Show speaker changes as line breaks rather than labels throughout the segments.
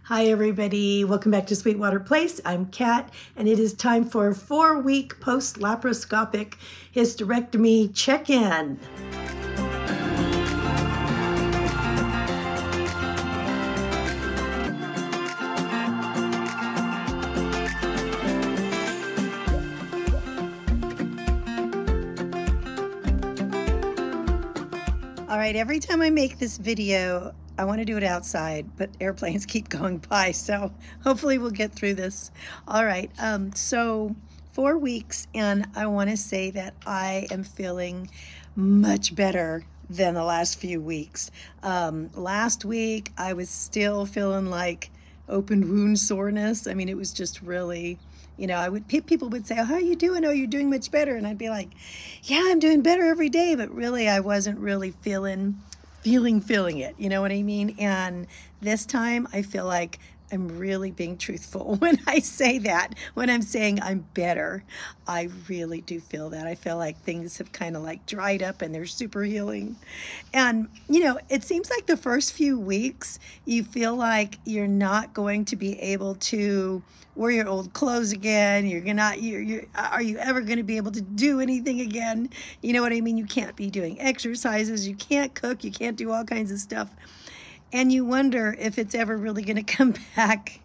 Hi everybody, welcome back to Sweetwater Place. I'm Kat, and it is time for a 4-week post-laparoscopic hysterectomy check-in. All right, every time I make this video, I want to do it outside, but airplanes keep going by, so hopefully we'll get through this. All right, so 4 weeks, and I want to say that I am feeling much better than the last few weeks. Last week, I was still feeling like open wound soreness. I mean, it was just really, you know, people would say, oh, how are you doing? Oh, you're doing much better. And I'd be like, yeah, I'm doing better every day. But really, I wasn't really feeling it. You know what I mean? And this time I feel like I'm really being truthful when I say that. When I'm saying I'm better, I really do feel that. I feel like things have kind of like dried up and they're super healing. And, you know, it seems like the first few weeks, you feel like you're not going to be able to wear your old clothes again. Are you ever going to be able to do anything again? You know what I mean? You can't be doing exercises. You can't cook. You can't do all kinds of stuff. And you wonder if it's ever really going to come back.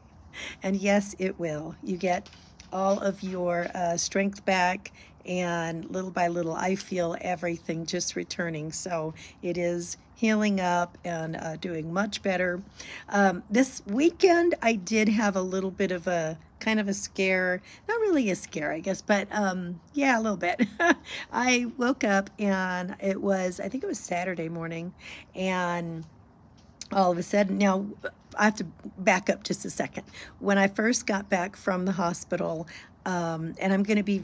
And yes, it will. You get all of your strength back, and little by little, I feel everything just returning. So it is healing up and doing much better. This weekend, I did have a little bit of a kind of a scare. Not really a scare, I guess, but yeah, a little bit. I woke up and I think it was Saturday morning, and all of a sudden, now I have to back up just a second. When I first got back from the hospital, and I'm going to be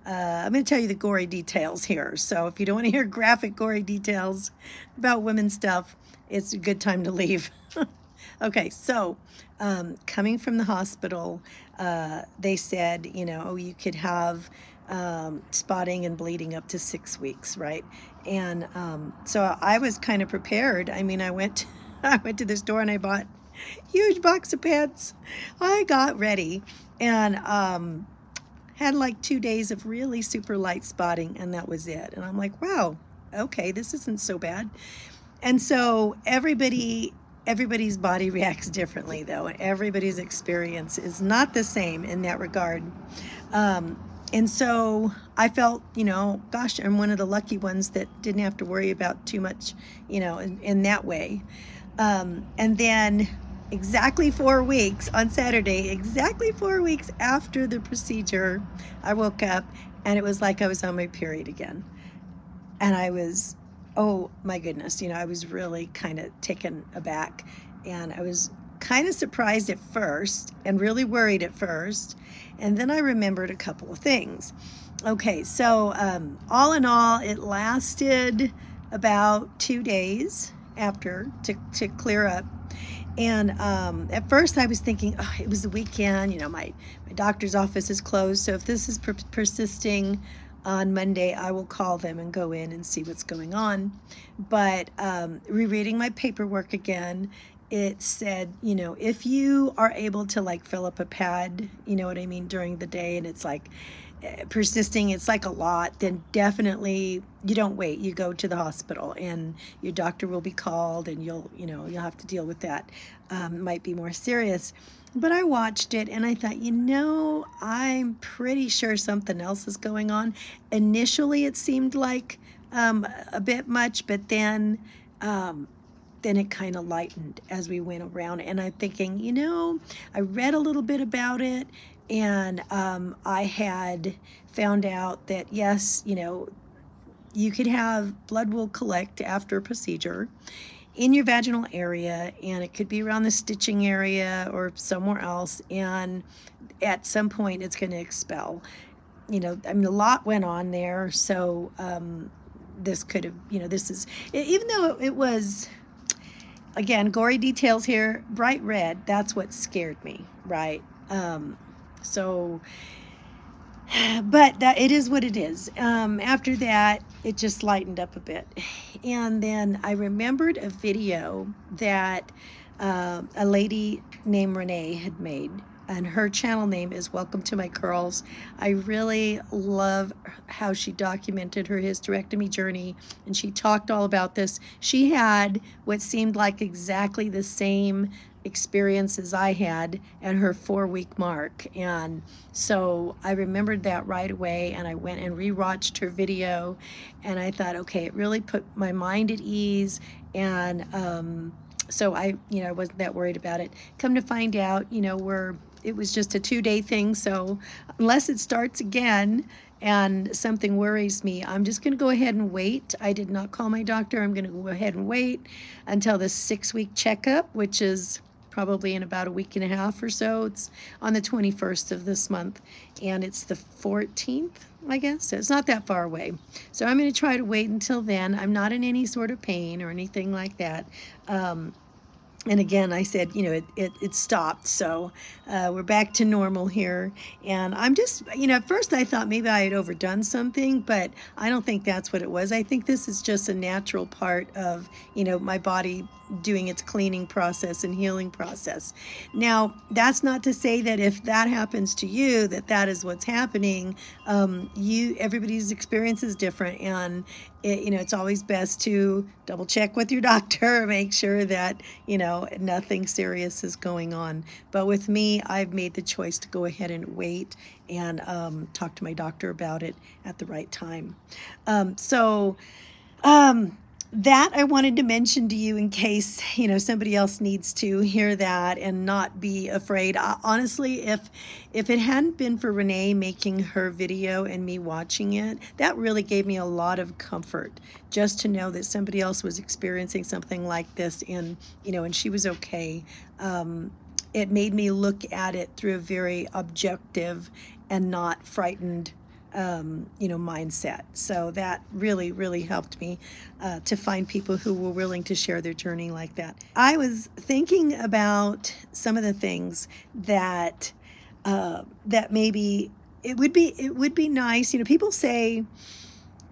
I'm going to tell you the gory details here. So if you don't want to hear graphic, gory details about women's stuff, it's a good time to leave. Okay, so coming from the hospital, they said, you know, oh, you could have spotting and bleeding up to 6 weeks, right? And so I was kind of prepared. I mean, I went to the store and I bought a huge box of pads. I got ready and had like 2 days of really super light spotting, and that was it. And I'm like, wow, okay, this isn't so bad. And so everybody's body reacts differently, though. Everybody's experience is not the same in that regard. And so I felt, you know, gosh, I'm one of the lucky ones that didn't have to worry about too much, you know, in that way. And then exactly 4 weeks on Saturday, exactly 4 weeks after the procedure, I woke up and it was like I was on my period again. And I was, oh my goodness, you know, I was really kind of taken aback, and I was kind of surprised at first and really worried at first. And then I remembered a couple of things. Okay, so all in all, it lasted about 2 days after to clear up. And at first I was thinking, oh, it was the weekend, you know, my doctor's office is closed, so if this is persisting on Monday, I will call them and go in and see what's going on. But rereading my paperwork again, it said, you know, if you are able to like fill up a pad, you know what I mean, during the day, and it's like persisting, it's like a lot, then definitely you don't wait. You go to the hospital and your doctor will be called, and you'll have to deal with that. Might be more serious. But I watched it and I thought, you know, I'm pretty sure something else is going on. Initially, it seemed like a bit much, but then it kind of lightened as we went around. And I'm thinking, you know, I read a little bit about it, and I had found out that, yes, you know, you could have blood will collect after a procedure in your vaginal area, and it could be around the stitching area or somewhere else, and at some point it's going to expel. You know, I mean, a lot went on there, so this could have, you know, this is, even though it was, again, gory details here, bright red, that's what scared me, right? But it is what it is. After that, it just lightened up a bit. And then I remembered a video that a lady named Renee had made. And her channel name is Welcome to My Curls. I really love how she documented her hysterectomy journey, and she talked all about this. She had what seemed like exactly the same experience as I had at her 4-week mark. And so I remembered that right away, and I went and rewatched her video, and I thought, okay, it really put my mind at ease. And so I wasn't that worried about it. Come to find out, it was just a 2-day thing. So unless it starts again and something worries me, I'm just going to go ahead and wait. I did not call my doctor. I'm going to go ahead and wait until the 6-week checkup, which is probably in about a week and a half or so. It's on the 21st of this month, and it's the 14th, I guess. So it's not that far away. So I'm going to try to wait until then. I'm not in any sort of pain or anything like that. And again, I said, it stopped. So we're back to normal here. And I'm just, at first I thought maybe I had overdone something, but I don't think that's what it was. I think this is just a natural part of, my body doing its cleaning process and healing process. Now, that's not to say that if that happens to you, that is what's happening. Everybody's experience is different, and it's always best to double check with your doctor, make sure that nothing serious is going on. But with me, I've made the choice to go ahead and wait and talk to my doctor about it at the right time. That I wanted to mention to you in case, somebody else needs to hear that and not be afraid. Honestly, if it hadn't been for Renee making her video and me watching it, that really gave me a lot of comfort just to know that somebody else was experiencing something like this and she was okay. It made me look at it through a very objective and not frightened mindset. So that really, really helped me to find people who were willing to share their journey like that. I was thinking about some of the things that that maybe it would be nice. People say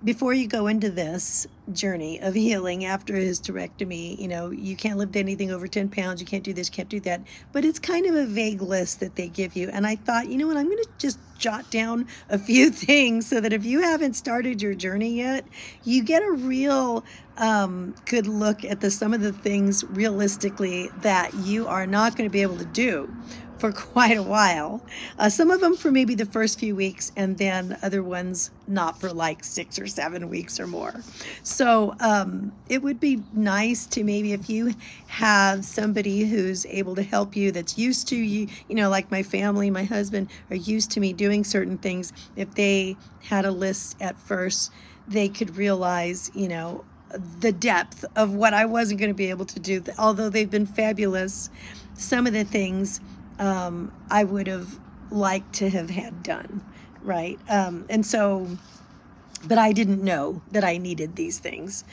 before you go into this journey of healing after a hysterectomy, you can't lift anything over 10 pounds, you can't do this, can't do that. But it's kind of a vague list that they give you. And I thought, I'm going to just jot down a few things so that if you haven't started your journey yet, you get a real good look at some of the things realistically that you are not going to be able to do for quite a while. Some of them for maybe the first few weeks, and then other ones not for like 6 or 7 weeks or more. So it would be nice to maybe if you have somebody who's able to help you, that's used to you, like my family, my husband are used to me doing certain things. If they had a list at first, they could realize, the depth of what I wasn't going to be able to do. Although they've been fabulous, some of the things I would have liked to have had done, right? But I didn't know that I needed these things.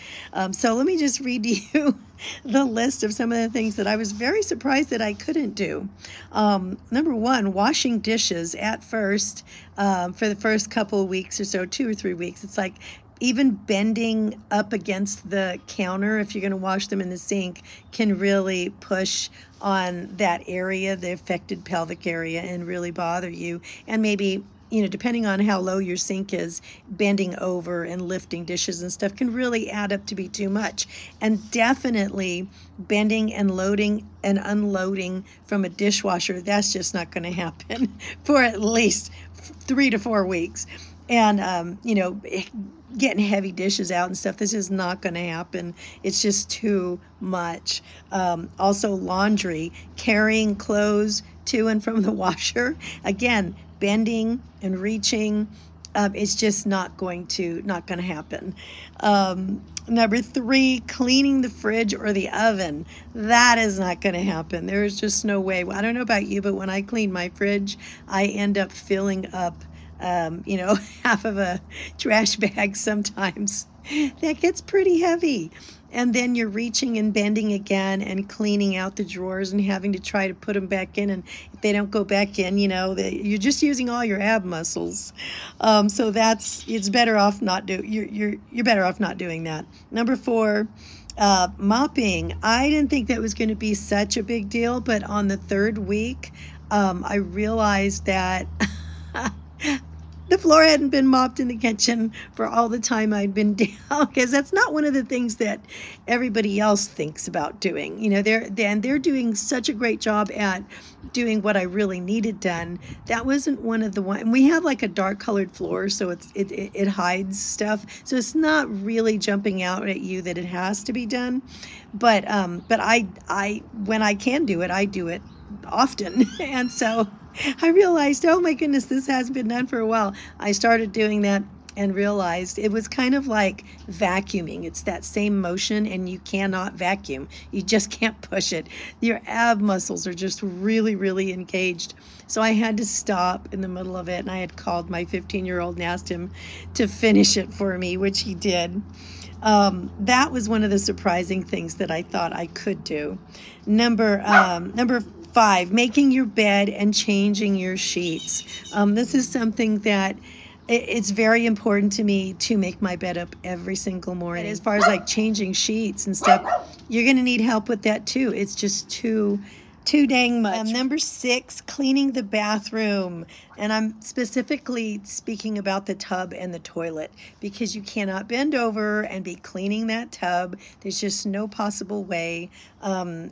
So let me just read to you the list of some of the things that I was very surprised that I couldn't do. Number one, washing dishes at first, for the first couple of weeks or so, 2 or 3 weeks. It's like even bending up against the counter, if you're going to wash them in the sink, can really push on that area, the affected pelvic area, and really bother you. And maybe, depending on how low your sink is, bending over and lifting dishes and stuff can really add up to be too much. And definitely bending and loading and unloading from a dishwasher, that's just not going to happen for at least 3 to 4 weeks. And, getting heavy dishes out and stuff, this is not going to happen. It's just too much. Also laundry, carrying clothes to and from the washer. Again, bending and reaching, it's just not going to happen. Number 3, cleaning the fridge or the oven. That is not going to happen. There's just no way. I don't know about you, but when I clean my fridge, I end up filling up half of a trash bag sometimes. That gets pretty heavy. And then you're reaching and bending again and cleaning out the drawers and having to try to put them back in. And if they don't go back in, you're just using all your ab muscles. So it's better off not you're better off not doing that. Number 4, Mopping. I didn't think that was going to be such a big deal, but on the third week, I realized that the floor hadn't been mopped in the kitchen for all the time I'd been down, because that's not one of the things that everybody else thinks about doing. You know, they're doing such a great job at doing what I really needed done. That wasn't one of the one. And we have like a dark colored floor, so it hides stuff. So it's not really jumping out at you that it has to be done. But I when I can do it, I do it often. And so I realized, oh my goodness, this hasn't been done for a while. I started doing that and realized it was kind of like vacuuming. It's that same motion, and you cannot vacuum. You just can't push it. Your ab muscles are just really, really engaged. So I had to stop in the middle of it, and I had called my 15-year-old and asked him to finish it for me, which he did. That was one of the surprising things that I thought I could do. Number 5, making your bed and changing your sheets. This is something that it's very important to me to make my bed up every single morning. As far as like changing sheets and stuff, you're going to need help with that too. It's just too dang much. Number 6, cleaning the bathroom. And I'm specifically speaking about the tub and the toilet, because you cannot bend over and be cleaning that tub. There's just no possible way.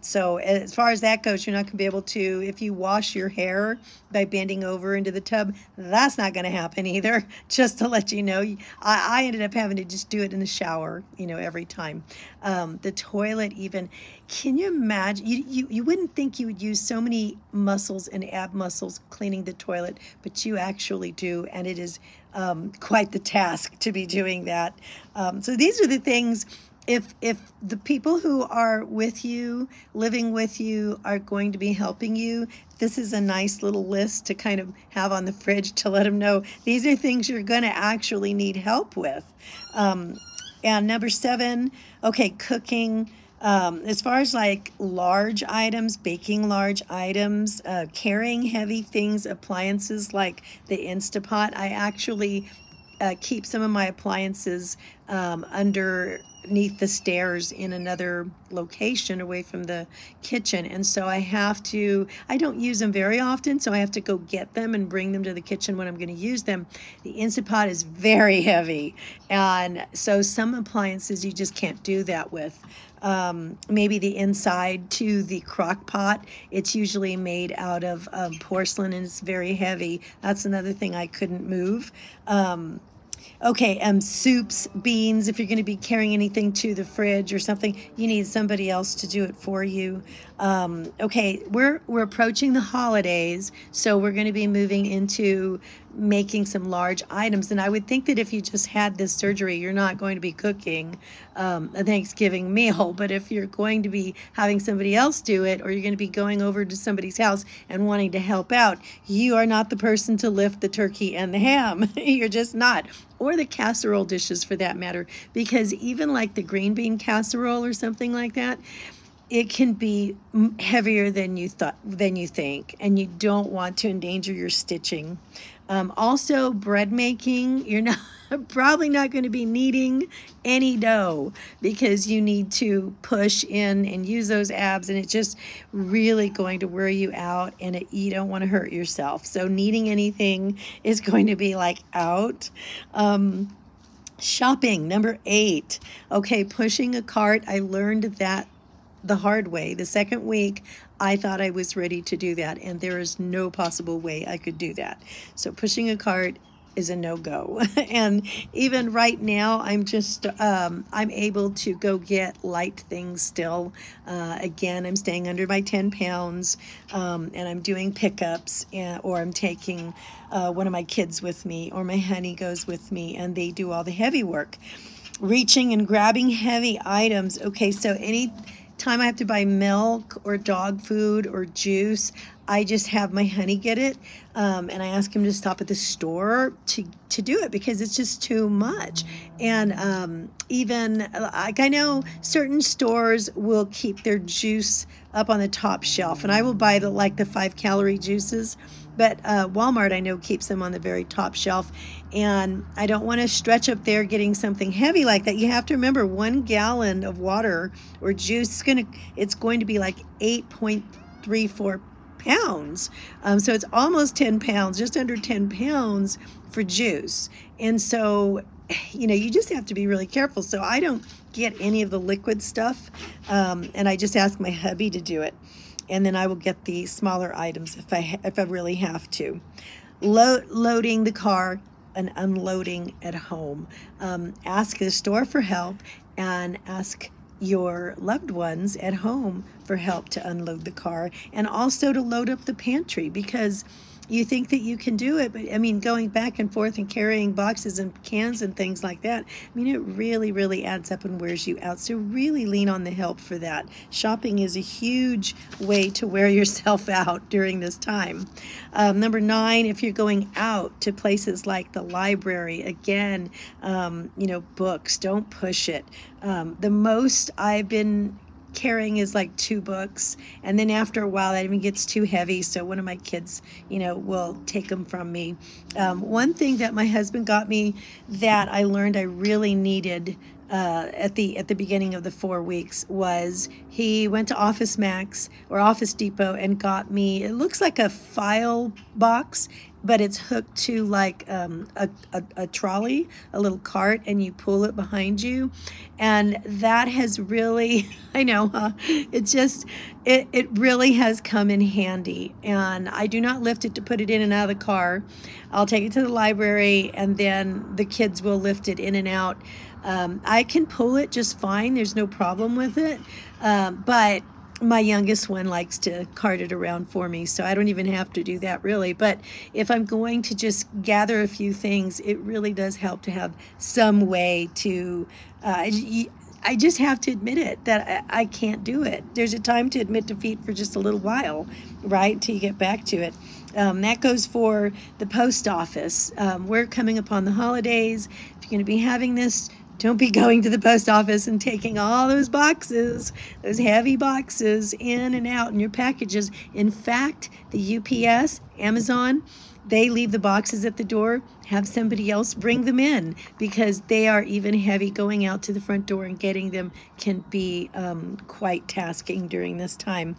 So as far as that goes, you're not going to be able to, if you wash your hair by bending over into the tub, that's not going to happen either. Just to let you know, I ended up having to just do it in the shower, you know, every time. The toilet even, can you imagine, you wouldn't think you would use so many muscles and ab muscles cleaning the toilet, but you actually do, and it is quite the task to be doing that. So these are the things, if the people who are with you, living with you, are going to be helping you, this is a nice little list to kind of have on the fridge to let them know these are things you're going to actually need help with. And number 7, okay, cooking. As far as like large items, baking large items, carrying heavy things, appliances like the Instapot, I actually keep some of my appliances underneath the stairs in another location away from the kitchen. And so I don't use them very often, so I have to go get them and bring them to the kitchen when I'm going to use them. The Instapot is very heavy, and so some appliances you just can't do that with. Maybe the inside to the crock pot, it's usually made out of porcelain, and it's very heavy. That's another thing I couldn't move. Okay, soups, beans, if you're going to be carrying anything to the fridge or something, you need somebody else to do it for you. Okay, we're approaching the holidays, so we're going to be moving into making some large items. And I would think that if you just had this surgery, you're not going to be cooking a Thanksgiving meal. But if you're going to be having somebody else do it, or you're going to be going over to somebody's house and wanting to help out, you are not the person to lift the turkey and the ham. You're just not. Or the casserole dishes for that matter, because even like the green bean casserole or something like that, it can be heavier than you think, and you don't want to endanger your stitching. Also, bread making, you're probably not going to be kneading any dough, because you need to push in and use those abs, and it's just really going to wear you out, and you don't want to hurt yourself. So kneading anything is going to be like out. Shopping, number 8. Okay, pushing a cart. I learned that the hard way. The second week, I thought I was ready to do that, and there is no possible way I could do that. So pushing a cart is a no-go. And even right now, I'm able to go get light things still. Again, I'm staying under my 10 pounds, and I'm doing pickups, or I'm taking one of my kids with me, or my honey goes with me, and they do all the heavy work. Reaching and grabbing heavy items. Okay, so any time I have to buy milk or dog food or juice, I just have my honey get it, and I ask him to stop at the store to do it, because it's just too much. And even like, I know certain stores will keep their juice up on the top shelf, and I will buy the 5-calorie juices, But Walmart, I know, keeps them on the very top shelf. And I don't want to stretch up there getting something heavy like that. You have to remember 1 gallon of water or juice, it's going to be like 8.34 pounds. So it's almost 10 pounds, just under 10 pounds for juice. And so, you know, you just have to be really careful. So I don't get any of the liquid stuff, and I just ask my hubby to do it. And then I will get the smaller items if I really have to. Loading the car and unloading at home. Ask the store for help, and ask your loved ones at home for help to unload the car, and also to load up the pantry, because you think that you can do it, but I mean, going back and forth and carrying boxes and cans and things like that, I mean, it really, really adds up and wears you out. So really lean on the help for that. Shopping is a huge way to wear yourself out during this time. Number 9, if you're going out to places like the library, again, you know, books, don't push it. The most I've been carrying is like 2 books, and then after a while that even gets too heavy, so one of my kids, you know, will take them from me. One thing that my husband got me that I learned I really needed at the beginning of the 4 weeks was he went to Office Max or Office Depot and got me, it looks like a file box, but it's hooked to like a trolley, a little cart, and you pull it behind you. And that has really, I know, it really has come in handy. And I do not lift it to put it in and out of the car. I'll take it to the library, and then the kids will lift it in and out. I can pull it just fine. There's no problem with it. But my youngest one likes to cart it around for me, so I don't even have to do that really. But if I'm going to just gather a few things, it really does help to have some way to, I just have to admit it, that I can't do it. There's a time to admit defeat for just a little while, right, until you get back to it. That goes for the post office. We're coming upon the holidays. If you're going to be having this, don't be going to the post office and taking all those boxes, those heavy boxes, in and out in your packages. In fact, the UPS, Amazon, they leave the boxes at the door. Have somebody else bring them in, because they are even heavy. Going out to the front door and getting them can be quite tasking during this time.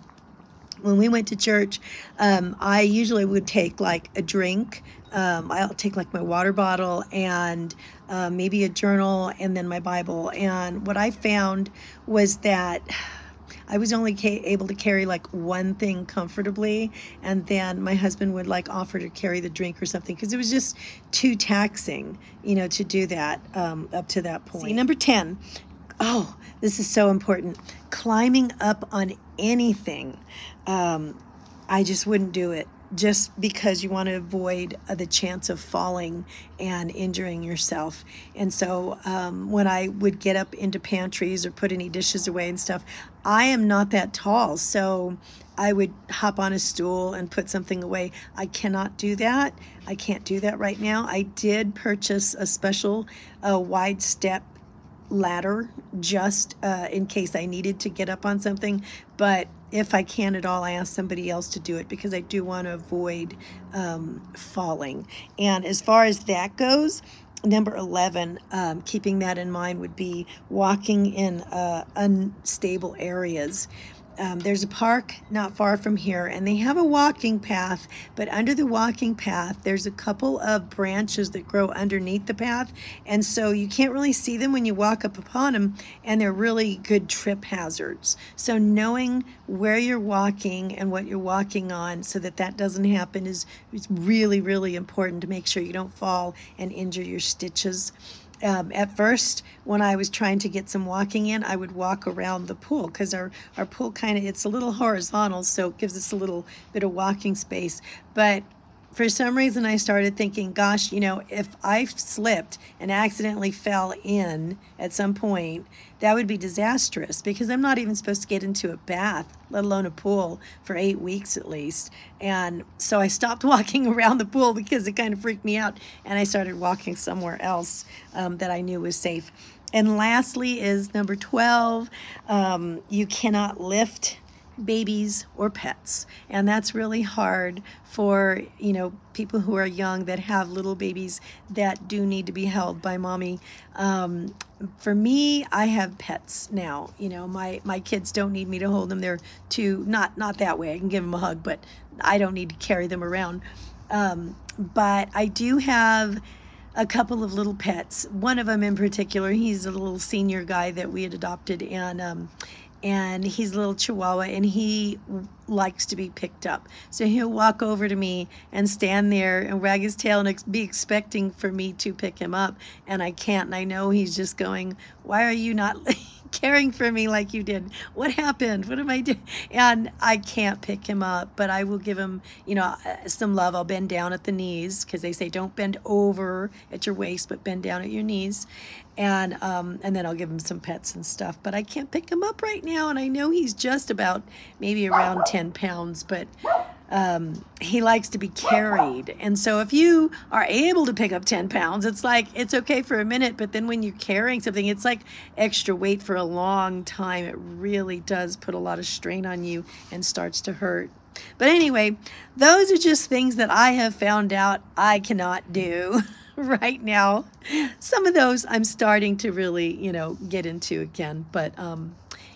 When we went to church, I usually would take like a drink. I'll take like my water bottle and maybe a journal, and then my Bible. And what I found was that I was only able to carry like one thing comfortably, and then my husband would like offer to carry the drink or something, because it was just too taxing, you know, to do that up to that point. See, number 10. Oh, this is so important. Climbing up on anything. I just wouldn't do it, just because you want to avoid the chance of falling and injuring yourself. And so when I would get up into pantries or put any dishes away and stuff, I am not that tall, so I would hop on a stool and put something away. I cannot do that. I can't do that right now. I did purchase a special wide step ladder just in case I needed to get up on something, but if I can at all, I ask somebody else to do it, because I do want to avoid falling. And as far as that goes, number 11, keeping that in mind, would be walking in unstable areas. There's a park not far from here, and they have a walking path, but under the walking path there's a couple of branches that grow underneath the path, and so you can't really see them when you walk up upon them, and they're really good trip hazards. So knowing where you're walking and what you're walking on so that that doesn't happen is really, really important to make sure you don't fall and injure your stitches. At first, when I was trying to get some walking in, I would walk around the pool, because our pool it's a little horizontal, so it gives us a little bit of walking space. But for some reason, I started thinking, gosh, you know, if I slipped and accidentally fell in at some point, that would be disastrous, because I'm not even supposed to get into a bath, let alone a pool, for 8 weeks at least. And so I stopped walking around the pool because it kind of freaked me out, and I started walking somewhere else that I knew was safe. And lastly is number 12, you cannot lift babies or pets, and that's really hard for, you know, people who are young that have little babies that do need to be held by mommy. For me, I have pets now. You know, my kids don't need me to hold them. They're too, not that way. I can give them a hug, but I don't need to carry them around. But I do have a couple of little pets. One of them in particular, he's a little senior guy that we had adopted, and he's a little Chihuahua, and he likes to be picked up. So he'll walk over to me and stand there and wag his tail and be expecting for me to pick him up, and I can't, and I know he's just going, why are you not caring for me like you did? What happened? What am I doing? And I can't pick him up, but I will give him, you know, some love. I'll bend down at the knees, because they say don't bend over at your waist, but bend down at your knees. And then I'll give him some pets and stuff, but I can't pick him up right now, and I know he's just about maybe around 10 pounds, but he likes to be carried. And so if you are able to pick up 10 pounds, it's like, it's okay for a minute, but then when you're carrying something, it's like extra weight for a long time. It really does put a lot of strain on you and starts to hurt. But anyway, those are just things that I have found out I cannot do right now. Some of those I'm starting to really, you know, get into again. But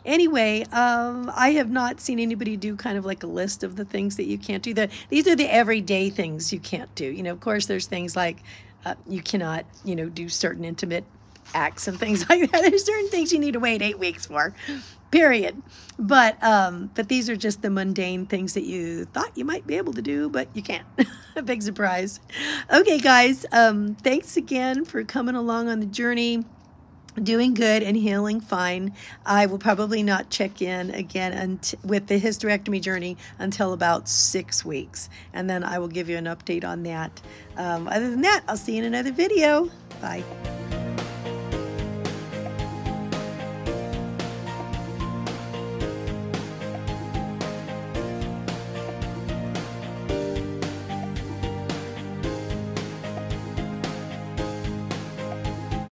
anyway, I have not seen anybody do kind of like a list of the things that you can't do. These are the everyday things you can't do. You know, of course, there's things like you cannot, you know, do certain intimate acts and things like that. There's certain things you need to wait 8 weeks for, period. But these are just the mundane things that you thought you might be able to do, but you can't. A big surprise. Okay, guys, thanks again for coming along on the journey. Doing good and healing fine. I will probably not check in again with the hysterectomy journey until about 6 weeks, and then I will give you an update on that. Other than that, I'll see you in another video. Bye.